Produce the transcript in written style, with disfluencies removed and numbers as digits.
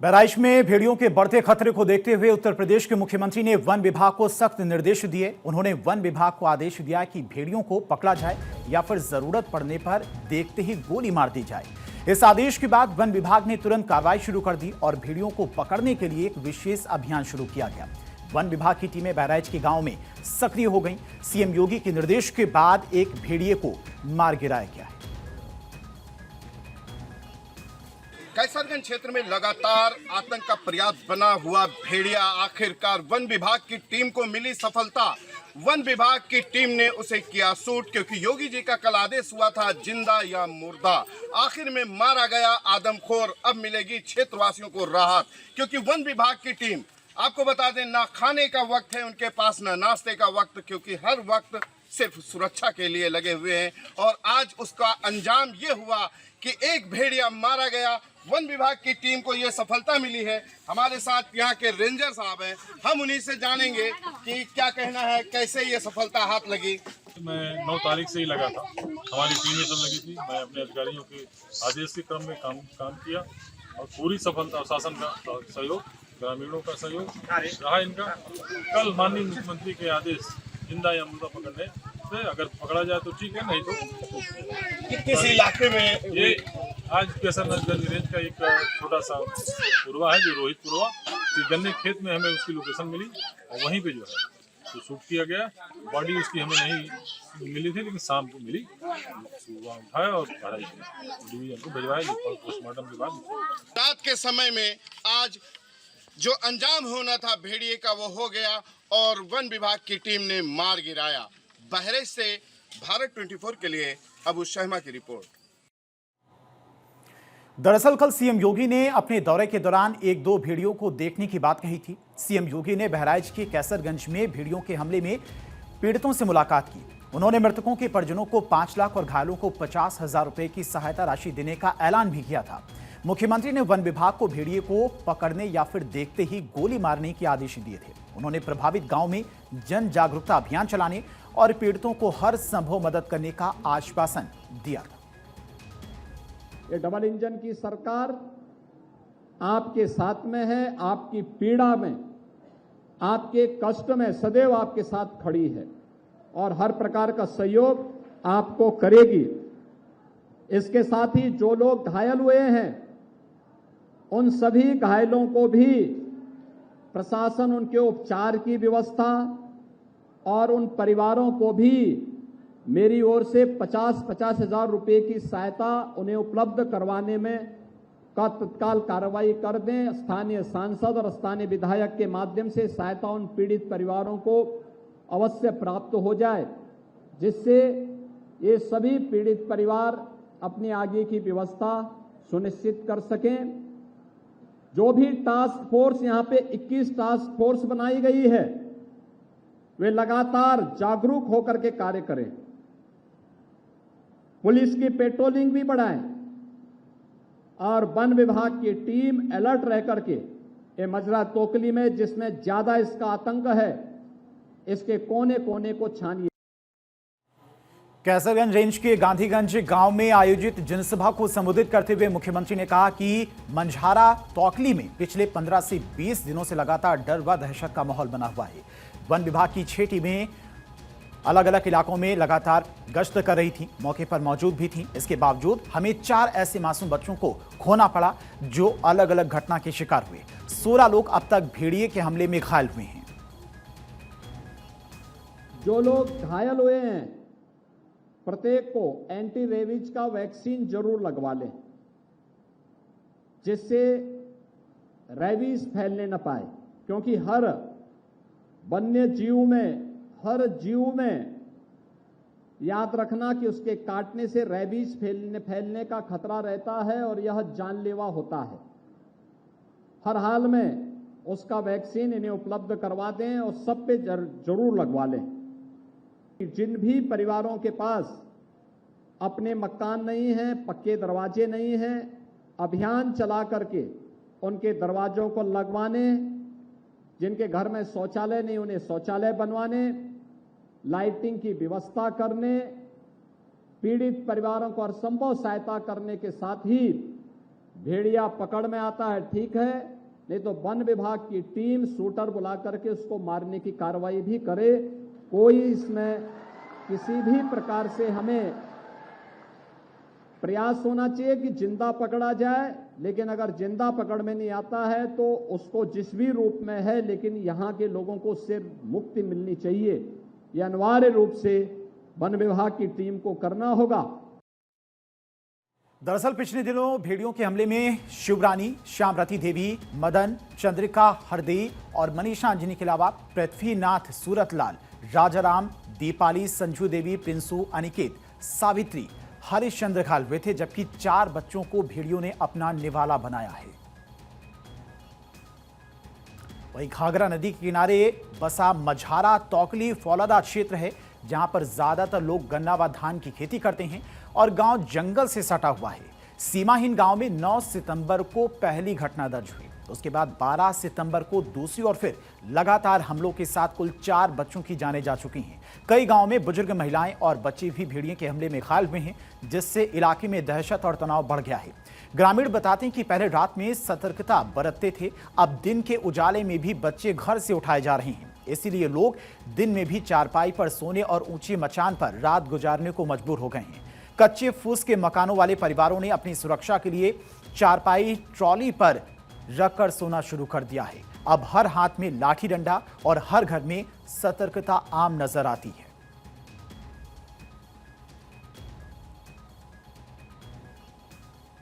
बहराइच में भेड़ियों के बढ़ते खतरे को देखते हुए उत्तर प्रदेश के मुख्यमंत्री ने वन विभाग को सख्त निर्देश दिए। उन्होंने वन विभाग को आदेश दिया कि भेड़ियों को पकड़ा जाए या फिर जरूरत पड़ने पर देखते ही गोली मार दी जाए। इस आदेश के बाद वन विभाग ने तुरंत कार्रवाई शुरू कर दी और भेड़ियों को पकड़ने के लिए एक विशेष अभियान शुरू किया गया। वन विभाग की टीमें बहराइच के गांव में सक्रिय हो गई। सीएम योगी के निर्देश के बाद एक भेड़िए को मार गिराया गया है। कैसरगंज क्षेत्र में लगातार आतंक का प्रयास बना हुआ भेड़िया आखिरकार वन विभाग की टीम को मिली सफलता। वन विभाग की टीम ने उसे किया शूट, क्योंकि योगी जी का कल आदेश हुआ था जिंदा या मुर्दा। आखिर में मारा गया आदमखोर। अब मिलेगी क्षेत्रवासियों को राहत, क्योंकि वन विभाग की टीम, आपको बता दें, ना खाने का वक्त है उनके पास, ना नाश्ते का वक्त, क्योंकि हर वक्त सिर्फ सुरक्षा के लिए लगे हुए हैं। और आज उसका अंजाम ये हुआ कि एक भेड़िया मारा गया। वन विभाग की टीम को ये सफलता मिली है। हमारे साथ यहाँ के रेंजर साहब हैं, हम उन्हीं से जानेंगे कि क्या कहना है, कैसे ये सफलता हाथ लगी। मैं 9 तारीख से ही लगा था, हमारी टीमें सब लगी थी। मैं अपने अधिकारियों के आदेश के क्रम में काम किया और पूरी सफलता, शासन का सहयोग, ग्रामीणों का सहयोग रहा इनका। कल माननीय मुख्यमंत्री के आदेश जिंदा या मुर्दा पकड़ने से, अगर पकड़ा जाए तो ठीक है, नहीं तो किस इलाके में ये आज कैसरगंज रेंज का एक छोटा सा पुरवा है, जो रोहित पुरवा, गन्ने खेत में हमें उसकी लोकेशन मिली और वहीं पे जो है तो शूट किया गया। बॉडी उसकी हमें नहीं मिली थी, लेकिन शाम को मिली। सुबह उठाया और डिवीजन को भिजवाया पोस्टमार्टम के बाद। रात के समय में आज जो अंजाम होना था भेड़िए का वो हो गया और वन विभाग की टीम ने मार गिराया। बहराइच से भारत 24 के लिए अबू शहमा की रिपोर्ट। दरअसल कल सीएम योगी ने अपने दौरे के दौरान एक दो भेड़ियों को देखने की बात कही थी। सीएम योगी ने बहराइच के कैसरगंज में भेड़ियों के हमले में पीड़ितों से मुलाकात की। उन्होंने मृतकों के परिजनों को 5 लाख और घायलों को 50,000 रुपए की सहायता राशि देने का ऐलान भी किया था। मुख्यमंत्री ने वन विभाग को भेड़िए को पकड़ने या फिर देखते ही गोली मारने के आदेश दिए थे। उन्होंने प्रभावित गांव में जन जागरूकता अभियान चलाने और पीड़ितों को हर संभव मदद करने का आश्वासन दिया था। ये डबल इंजन की सरकार आपके साथ में है, आपकी पीड़ा में, आपके कष्ट में सदैव आपके साथ खड़ी है और हर प्रकार का सहयोग आपको करेगी। इसके साथ ही जो लोग घायल हुए हैं, उन सभी घायलों को भी प्रशासन उनके उपचार की व्यवस्था और उन परिवारों को भी मेरी ओर से 50,000 रुपए की सहायता उन्हें उपलब्ध करवाने में का तत्काल कार्रवाई कर दें। स्थानीय सांसद और स्थानीय विधायक के माध्यम से सहायता उन पीड़ित परिवारों को अवश्य प्राप्त हो जाए, जिससे ये सभी पीड़ित परिवार अपनी आगे की व्यवस्था सुनिश्चित कर सकें। जो भी टास्क फोर्स, यहाँ पे 21 टास्क फोर्स बनाई गई है, वे लगातार जागरूक होकर के कार्य करें। पुलिस की पेट्रोलिंग भी बढ़ाएं और वन विभाग की टीम अलर्ट रह करके ये मजरा तोकली में, जिसमें ज्यादा इसका आतंक है, इसके कोने कोने को छानिए। कैसरगंज रेंज के गांधीगंज गांव में आयोजित जनसभा को संबोधित करते हुए मुख्यमंत्री ने कहा कि मंझारा तोकली में पिछले 15 से 20 दिनों से लगातार डर व दहशत का माहौल बना हुआ है। वन विभाग की 6 टीमें अलग अलग इलाकों में लगातार गश्त कर रही थी, मौके पर मौजूद भी थी। इसके बावजूद हमें 4 ऐसे मासूम बच्चों को खोना पड़ा जो अलग अलग घटना के शिकार हुए। 16 लोग अब तक भेड़िए के हमले में घायल हुए हैं। जो लोग घायल हुए हैं, प्रत्येक को एंटी रेबीज का वैक्सीन जरूर लगवा लें, जिससे रेबीज फैलने न पाए, क्योंकि हर वन्य जीव में, हर जीव में याद रखना कि उसके काटने से रेबीज फैलने का खतरा रहता है और यह जानलेवा होता है। हर हाल में उसका वैक्सीन इन्हें उपलब्ध करवा दें और सब पे जरूर लगवा लें। जिन भी परिवारों के पास अपने मकान नहीं हैं, पक्के दरवाजे नहीं हैं, अभियान चला करके उनके दरवाजों को लगवाने, जिनके घर में शौचालय नहीं उन्हें शौचालय बनवाने, लाइटिंग की व्यवस्था करने, पीड़ित परिवारों को हर संभव सहायता करने के साथ ही भेड़िया पकड़ में आता है ठीक है, नहीं तो वन विभाग की टीम शूटर बुला करके उसको मारने की कार्रवाई भी करे। कोई इसमें किसी भी प्रकार से हमें प्रयास होना चाहिए कि जिंदा पकड़ा जाए, लेकिन अगर जिंदा पकड़ में नहीं आता है तो उसको जिस भी रूप में है, लेकिन यहाँ के लोगों को उससे मुक्ति मिलनी चाहिए। यह अनिवार्य रूप से वन विभाग की टीम को करना होगा। दरअसल पिछले दिनों भेड़ियों के हमले में शिवरानी, श्यामरती देवी, मदन, चंद्रिका हरदेई और मनीषा अंजनी के अलावा पृथ्वीनाथ, सूरतलाल, राजाराम, दीपाली, संजू देवी, प्रिंसू, अनिकेत, सावित्री, हरिश्चंद्र घायल हुए थे, जबकि 4 बच्चों को भेड़ियों ने अपना निवाला बनाया है। वहीं घाघरा नदी के किनारे बसा मझारा तौकली फौलादा क्षेत्र है, जहां पर ज्यादातर लोग गन्ना व धान की खेती करते हैं और गांव जंगल से सटा हुआ है। सीमाहीन गांव में 9 सितंबर को पहली घटना दर्ज हुई, उसके बाद 12 सितंबर को दूसरी और फिर लगातार हमलों के साथ कुल 4 बच्चों की जानें जा चुकी हैं। कई गांव में बुजुर्ग महिलाएं और बच्चे भी भेड़िए के हमले में घायल हुए हैं, जिससे इलाके में दहशत और तनाव बढ़ गया है। ग्रामीण बताते हैं कि पहले रात में सतर्कता बरतते थे, अब दिन के उजाले में भी बच्चे घर से उठाए जा रहे हैं, इसीलिए लोग दिन में भी चारपाई पर सोने और ऊंची मचान पर रात गुजारने को मजबूर हो गए हैं। कच्चे फूस के मकानों वाले परिवारों ने अपनी सुरक्षा के लिए चारपाई ट्रॉली पर रखकर सोना शुरू कर दिया है। अब हर हाथ में लाठी डंडा और हर घर में सतर्कता आम नजर आती है।